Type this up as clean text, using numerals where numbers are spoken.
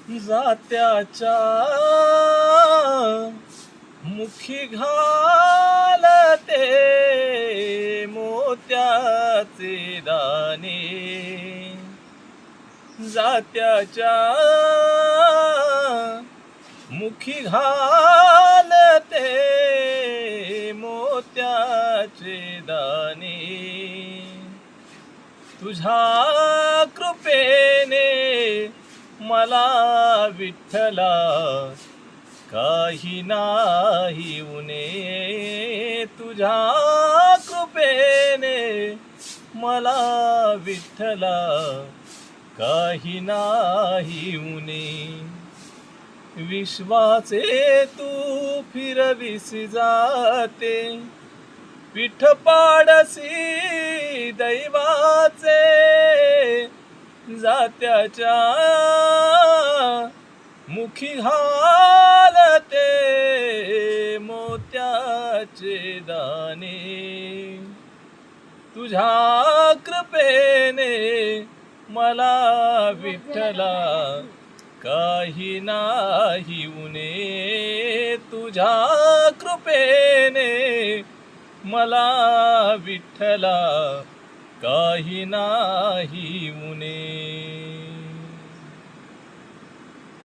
जात्याच्या मुखी घालते मोत्याचे दाणे, जात्याच्या मुखी घालते मोत्याचे दाणे, तुझ्या कृपेने मला विठ्ठला काही नाही उणे, तुझ्या कृपेने मला विठ्ठला काही नाही उणे. विश्वाचे तू फिरविस जाते, पीठ पाडसी दैवाचे, जात्याच्या मुखी घालते मोत्याचे दाणे, तुझ्या कृपेने मला विठ्ठला काही नाही उणे, तुझ्या कृपेने मला विठ्ठला काही नाही उणे.